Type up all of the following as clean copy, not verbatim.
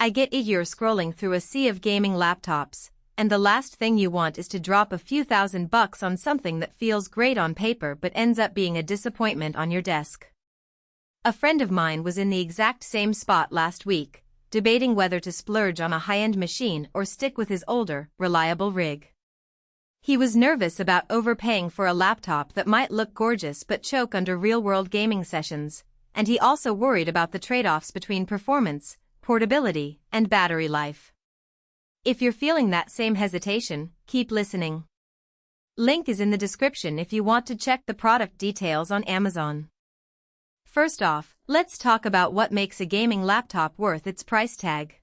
I get it, you're scrolling through a sea of gaming laptops, and the last thing you want is to drop a few $1,000 on something that feels great on paper but ends up being a disappointment on your desk. A friend of mine was in the exact same spot last week, debating whether to splurge on a high-end machine or stick with his older, reliable rig. He was nervous about overpaying for a laptop that might look gorgeous but choke under real-world gaming sessions, and he also worried about the trade-offs between performance, portability, and battery life. If you're feeling that same hesitation, keep listening. Link is in the description if you want to check the product details on Amazon. First off, let's talk about what makes a gaming laptop worth its price tag.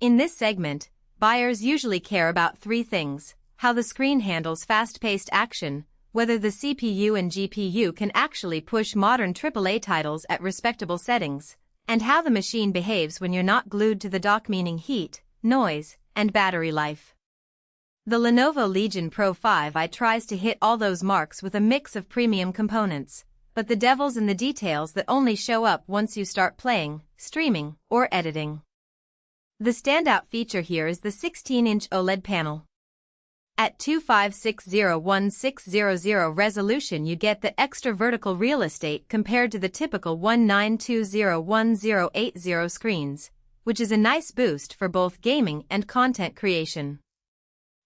In this segment, buyers usually care about three things: how the screen handles fast-paced action, whether the CPU and GPU can actually push modern AAA titles at respectable settings, and how the machine behaves when you're not glued to the dock, meaning heat, noise, and battery life. The Lenovo Legion Pro 5i tries to hit all those marks with a mix of premium components, but the devil's in the details that only show up once you start playing, streaming, or editing. The standout feature here is the 16-inch OLED panel. At 2560x1600 resolution, you get the extra vertical real estate compared to the typical 1920x1080 screens, which is a nice boost for both gaming and content creation.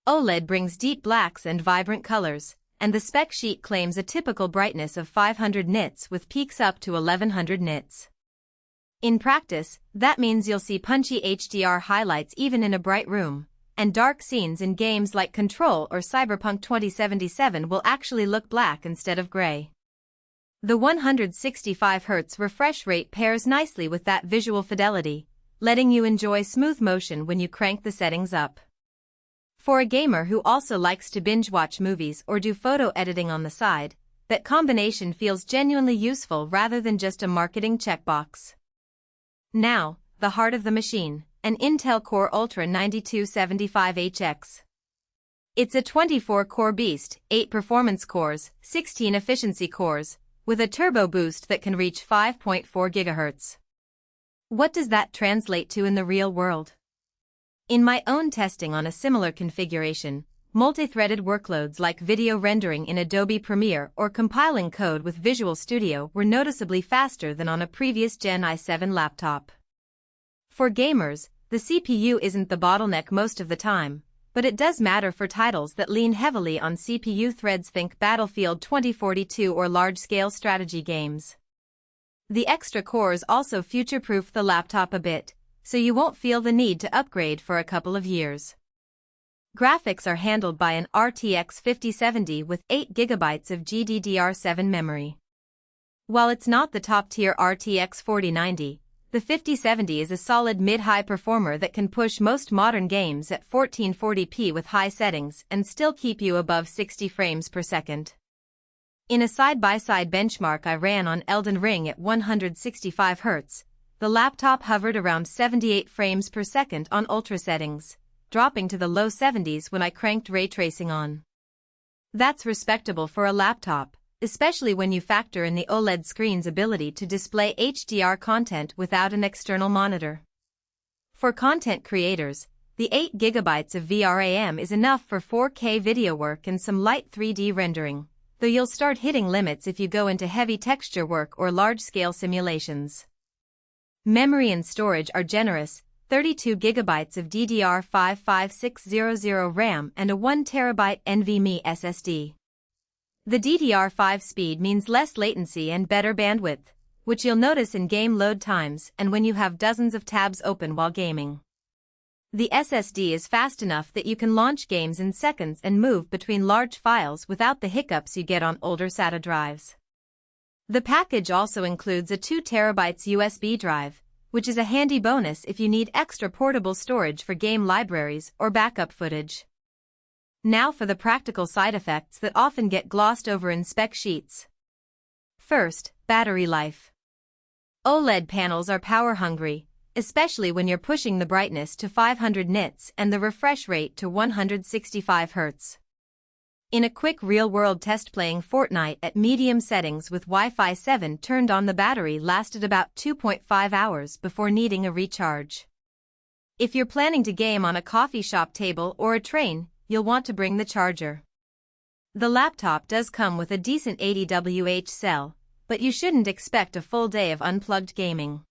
OLED brings deep blacks and vibrant colors, and the spec sheet claims a typical brightness of 500 nits with peaks up to 1100 nits. In practice, that means you'll see punchy HDR highlights even in a bright room, and dark scenes in games like Control or Cyberpunk 2077 will actually look black instead of gray. The 165Hz refresh rate pairs nicely with that visual fidelity, letting you enjoy smooth motion when you crank the settings up. For a gamer who also likes to binge-watch movies or do photo editing on the side, that combination feels genuinely useful rather than just a marketing checkbox. Now, the heart of the machine, an Intel Core Ultra 9275HX. It's a 24-core beast, 8 performance cores, 16 efficiency cores, with a turbo boost that can reach 5.4 GHz. What does that translate to in the real world? In my own testing on a similar configuration, multi-threaded workloads like video rendering in Adobe Premiere or compiling code with Visual Studio were noticeably faster than on a previous Gen i7 laptop. For gamers, the CPU isn't the bottleneck most of the time, but it does matter for titles that lean heavily on CPU threads, think Battlefield 2042 or large-scale strategy games. The extra cores also future-proof the laptop a bit, so you won't feel the need to upgrade for a couple of years. Graphics are handled by an RTX 5070 with 8 GB of GDDR5 memory. While it's not the top-tier RTX 4090, the 5070 is a solid mid-high performer that can push most modern games at 1440p with high settings and still keep you above 60 frames per second. In a side-by-side benchmark I ran on Elden Ring at 165Hz, the laptop hovered around 78 frames per second on ultra settings, dropping to the low 70s when I cranked ray tracing on. That's respectable for a laptop, especially when you factor in the OLED screen's ability to display HDR content without an external monitor. For content creators, the 8 GB of VRAM is enough for 4K video work and some light 3D rendering, though you'll start hitting limits if you go into heavy texture work or large-scale simulations. Memory and storage are generous, 32 GB of DDR5 5600 RAM and a 1 TB NVMe SSD. The DDR5 speed means less latency and better bandwidth, which you'll notice in game load times and when you have dozens of tabs open while gaming. The SSD is fast enough that you can launch games in seconds and move between large files without the hiccups you get on older SATA drives. The package also includes a 2 TB USB drive, which is a handy bonus if you need extra portable storage for game libraries or backup footage. Now for the practical side effects that often get glossed over in spec sheets. First, battery life. OLED panels are power hungry, especially when you're pushing the brightness to 500 nits and the refresh rate to 165Hz. In a quick real-world test playing Fortnite at medium settings with Wi-Fi 7 turned on, the battery lasted about 2.5 hours before needing a recharge. If you're planning to game on a coffee shop table or a train, you'll want to bring the charger. The laptop does come with a decent 80 Wh cell, but you shouldn't expect a full day of unplugged gaming.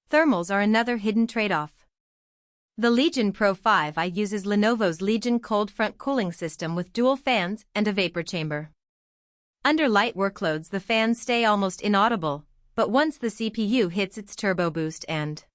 Thermals are another hidden trade-off. The Legion Pro 5i uses Lenovo's Legion cold front cooling system with dual fans and a vapor chamber. Under light workloads the fans stay almost inaudible, but once the CPU hits its turbo boost and